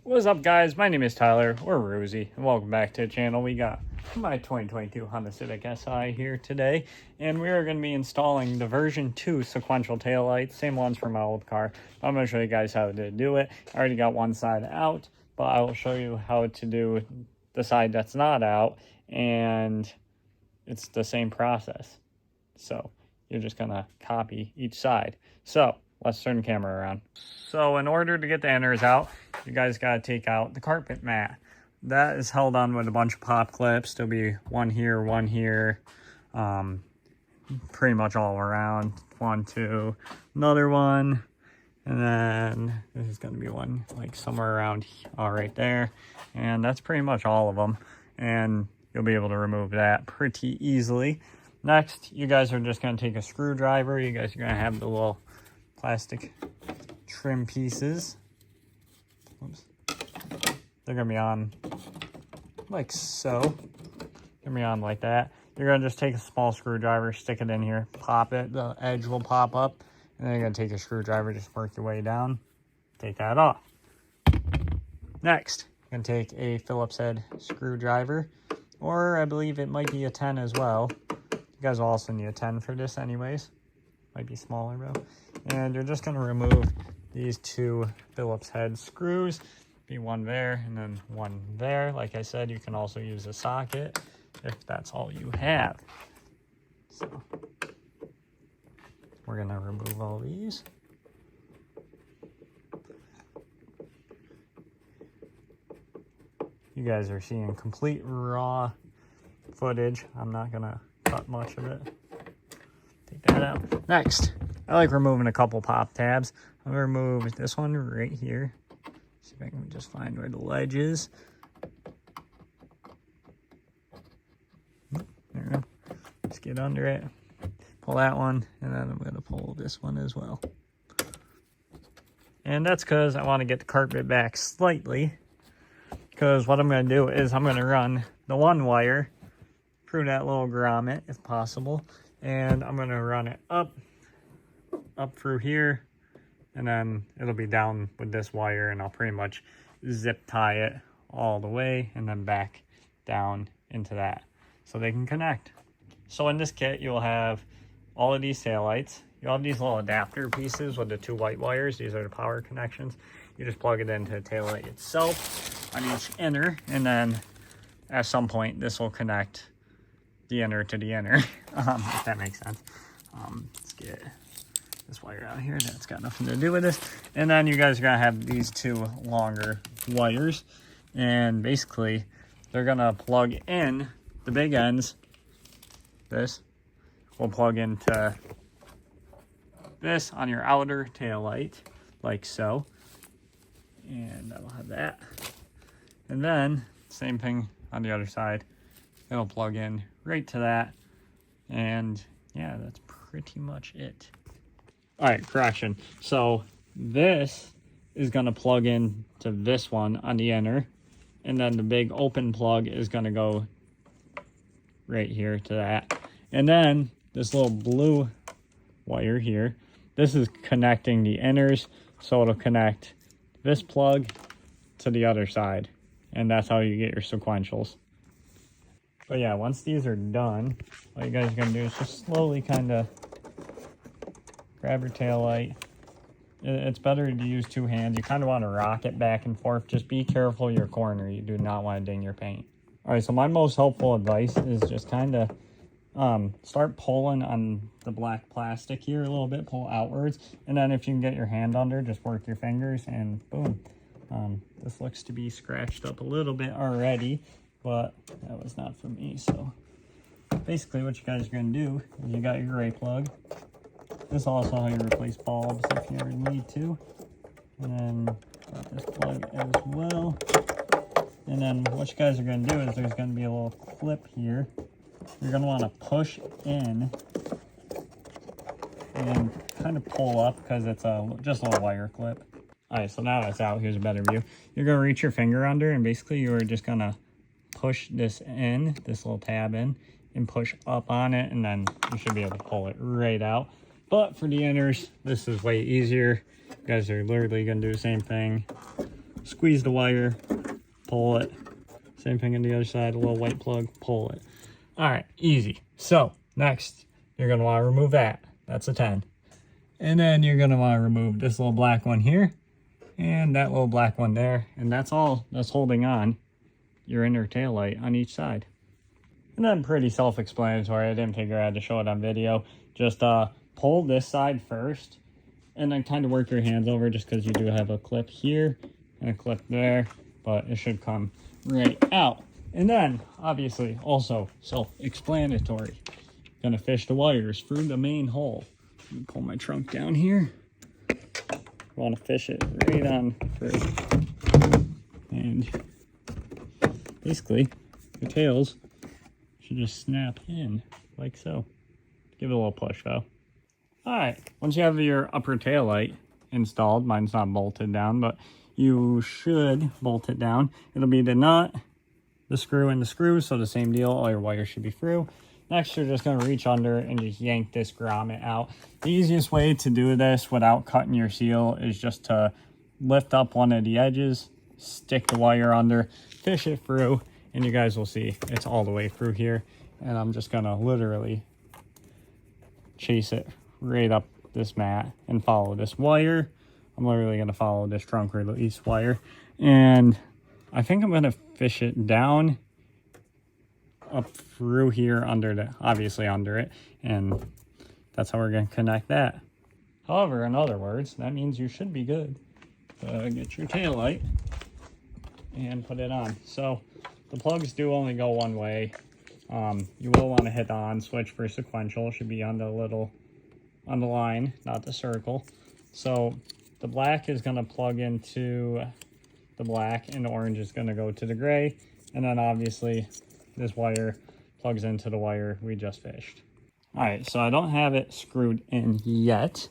What's up, guys? My name is Tyler, or Rosie, and welcome back to the channel. We got my 2022 Honda Civic Si here today, and we are going to be installing the version 2 sequential taillights, same ones from my old car. I'm going to show you guys how to do it. I already got one side out, but I will show you how to do the side that's not out, and it's the same process. So you're just going to copy each side. So let's turn the camera around. So in order to get the inners out, you guys got to take out the carpet mat. That is held on with a bunch of pop clips. There'll be one here, pretty much all around. 1, 2, another one, and then this is going to be one like somewhere around right there. And that's pretty much all of them. And you'll be able to remove that pretty easily. Next, you guys are just going to take a screwdriver. You guys are going to have the little plastic trim pieces. Oops. They're going to be on like so. Going to be on like that. You're going to just take a small screwdriver, stick it in here, pop it. The edge will pop up. And then you're going to take a screwdriver, just work your way down. Take that off. Next, you're going to take a Phillips head screwdriver. Or I believe it might be a 10 as well. You guys will also need a 10 for this anyways. Might be smaller though. And you're just going to remove these 2 Phillips head screws. Be one there and then one there. Like I said, you can also use a socket if that's all you have. So we're going to remove all these. You guys are seeing complete raw footage. I'm not going to cut much of it. Take that out. Next, I like removing a couple pop tabs. I'm going to remove this one right here. See if I can just find where the ledge is. There we go. Just get under it. Pull that one, and then I'm going to pull this one as well. And that's because I want to get the carpet back slightly. Because what I'm going to do is I'm going to run the one wire through that little grommet if possible. And I'm going to run it up through here. And then it'll be down with this wire, and I'll pretty much zip tie it all the way and then back down into that so they can connect. So in this kit, you'll have all of these taillights. You'll have these little adapter pieces with the 2 white wires. These are the power connections. You just plug it into the taillight itself on each inner, and then at some point, this will connect the inner to the inner, if that makes sense. Let's get this wire out here. That's got nothing to do with this. And then you guys are going to have these 2 longer wires. And basically, they're going to plug in the big ends. This will plug into this on your outer tail light, like so. And that'll have that. And then, same thing on the other side. It'll plug in right to that. And yeah, that's pretty much it. All right, correction. So this is going to plug in to this one on the inner, and then the big open plug is going to go right here to that. And then this little blue wire here, this is connecting the inners, so it'll connect this plug to the other side, and that's how you get your sequentials. But yeah, once these are done, all you guys are going to do is just slowly kind of grab your tail light. It's better to use 2 hands. You kind of want to rock it back and forth. Just be careful your corner. You do not want to ding your paint. All right, so my most helpful advice is just kind of start pulling on the black plastic here a little bit. Pull outwards. And then if you can get your hand under, just work your fingers and boom. This looks to be scratched up a little bit already, but that was not for me. So basically what you guys are going to do is you got your gray plug. This is also how you replace bulbs if you ever need to. And then got this plug as well. And then what you guys are going to do is there's going to be a little clip here. You're going to want to push in and kind of pull up because it's just a little wire clip. All right, so now that's out. Here's a better view. You're going to reach your finger under, and basically you're just going to push this in, this little tab in, and push up on it, and then you should be able to pull it right out. But for the inners, this is way easier. You guys are literally going to do the same thing. squeeze the wire, pull it. Same thing on the other side, a little white plug, pull it. All right, easy. So next, you're gonna wanna remove that. That's a 10. And then you're gonna wanna remove this little black one here and that little black one there. And that's all that's holding on your inner tail light on each side. And then pretty self-explanatory. I didn't figure I had to show it on video. Just pull this side first and then kind of work your hands over, just because you do have a clip here and a clip there, but it should come right out. And then obviously also self-explanatory. Gonna fish the wires through the main hole. Let me pull my trunk down here. Want to fish it right on through. And basically the tails should just snap in like so. Give it a little push though. All right, once you have your upper tail light installed, mine's not bolted down, but you should bolt it down. It'll be the nut, the screw, and the screw, so the same deal. All your wires should be through. Next, you're just going to reach under and just yank this grommet out. The easiest way to do this without cutting your seal is just to lift up one of the edges, stick the wire under, fish it through, and you guys will see it's all the way through here. And I'm just going to literally chase it right up this mat and follow this wire. I'm literally going to follow this trunk release wire. And I think I'm going to fish it down up through here obviously under it, and that's how we're going to connect that. However, in other words, that means you should be good to get your tail light and put it on. So the plugs do only go one way. You will want to hit the on switch for sequential. It should be on the line, not the circle. So the black is going to plug into the black and the orange is going to go to the gray, and then obviously this wire plugs into the wire we just fished. All right, so I don't have it screwed in yet.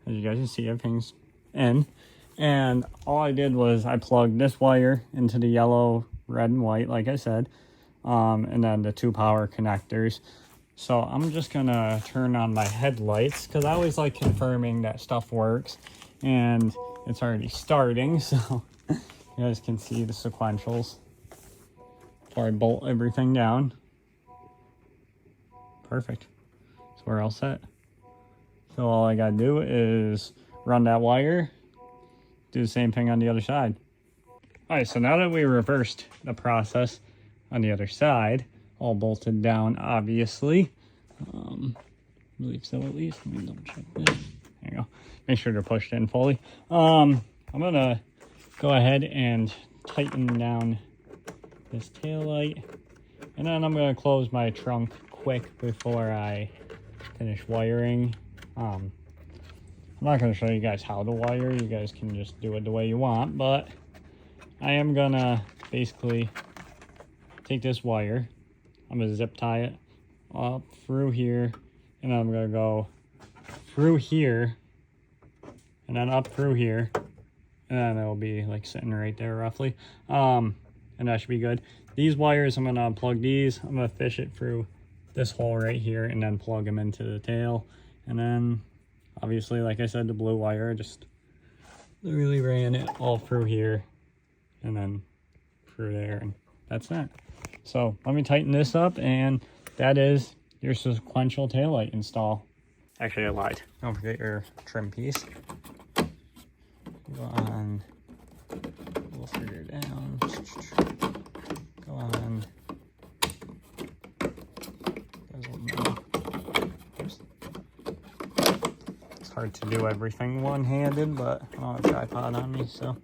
As you guys can see, everything's in. And all I did was I plugged this wire into the yellow, red, and white, like I said, and then the 2 power connectors. So I'm just gonna turn on my headlights, because I always like confirming that stuff works. And it's already starting, so you guys can see the sequentials. Before I bolt everything down. Perfect. So we're all set. So all I gotta do is run that wire, do the same thing on the other side. All right, so now that we reversed the process on the other side, all bolted down, obviously. I believe so, at least. Let me double check this. There you go. Make sure they're pushed in fully. I'm gonna go ahead and tighten down this tail light, and then I'm going to close my trunk quick before I finish wiring. I'm not going to show you guys how to wire. You guys can just do it the way you want, but I am going to basically take this wire, I'm going to zip tie it up through here, and I'm going to go through here and then up through here, and then it'll be like sitting right there roughly. And that should be good. These wires, I'm going to unplug these. I'm going to fish it through this hole right here and then plug them into the tail. And then, obviously, like I said, the blue wire, just literally ran it all through here and then through there. And that's that. So let me tighten this up, and that is your sequential taillight install. Actually, I lied. Don't forget your trim piece. Go on. We'll figure it down. Go on. It's hard to do everything one-handed, but I don't have a tripod on me, so.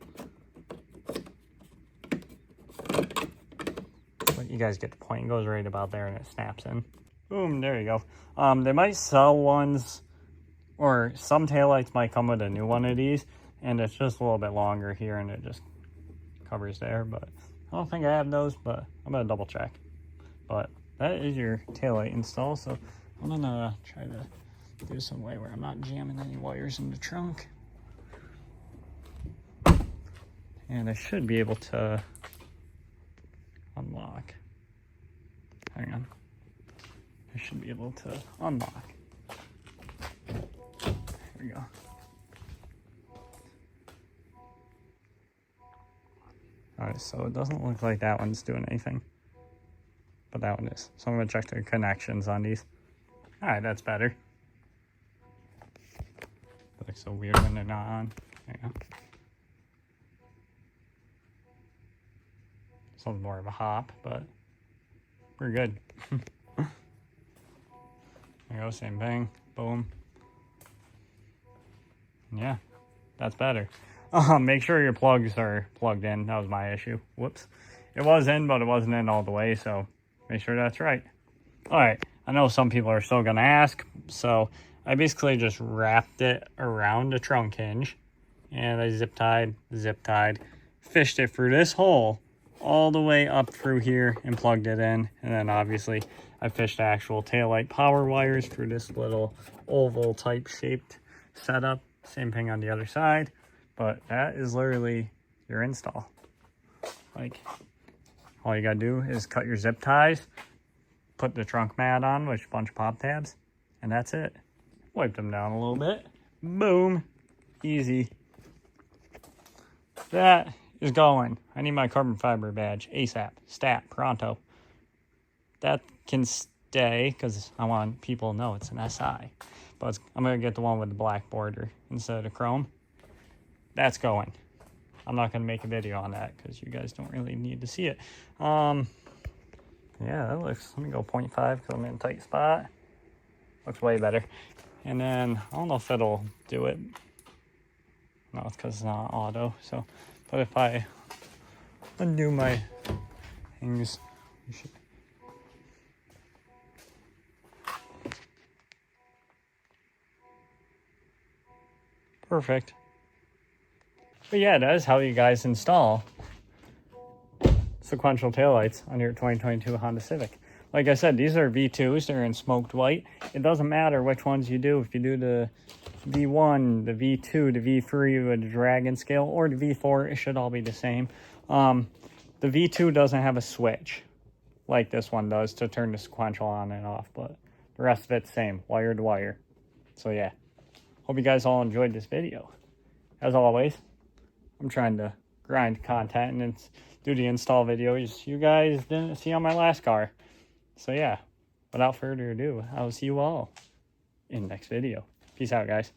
But you guys get the point. It goes right about there and it snaps in. Boom, there you go. They might sell ones, or some taillights might come with a new one of these, and it's just a little bit longer here and it just covers there, but I don't think I have those, but I'm gonna double check. But that is your taillight install, so I'm gonna try to do some way where I'm not jamming any wires in the trunk. And I should be able to unlock. Hang on. I should be able to unlock. There we go. Alright, so it doesn't look like that one's doing anything. But that one is. So I'm going to check the connections on these. Alright, that's better. It looks so weird when they're not on. There you go. Something more of a hop, but we're good. There you go, same thing. Boom. Yeah, that's better. Make sure your plugs are plugged in. That was my issue. Whoops. It was in, but it wasn't in all the way, so make sure that's right. Alright, I know some people are still going to ask, so I basically just wrapped it around the trunk hinge, and I zip tied, fished it through this hole, all the way up through here, and plugged it in, and then obviously I fished actual taillight power wires through this little oval type shaped setup. Same thing on the other side, but that is literally your install. Like, all you gotta do is cut your zip ties, put the trunk mat on with a bunch of pop tabs, and that's it. Wipe them down a little bit. Boom. Easy. That is going. I need my carbon fiber badge ASAP. Stat. Pronto. That can stay because I want people to know it's an SI. But I'm going to get the one with the black border instead of chrome. That's going. I'm not going to make a video on that because you guys don't really need to see it. Yeah, that looks, let me go 0.5 because I'm in a tight spot. Looks way better. And then, I don't know if it'll do it. No, it's because it's not auto. So, but if I undo my things, you should. Perfect. But yeah, that is how you guys install sequential taillights on your 2022 Honda Civic. Like I said, these are V2s. They're in smoked white. It doesn't matter which ones you do. If you do the V1, the V2, the V3 with the dragon scale, or the V4, it should all be the same. The V2 doesn't have a switch like this one does to turn the sequential on and off, but the rest of it's the same, wire to wire. So yeah, hope you guys all enjoyed this video. As always, I'm trying to grind content and do the install videos you guys didn't see on my last car. So yeah, without further ado, I'll see you all in the next video. Peace out, guys.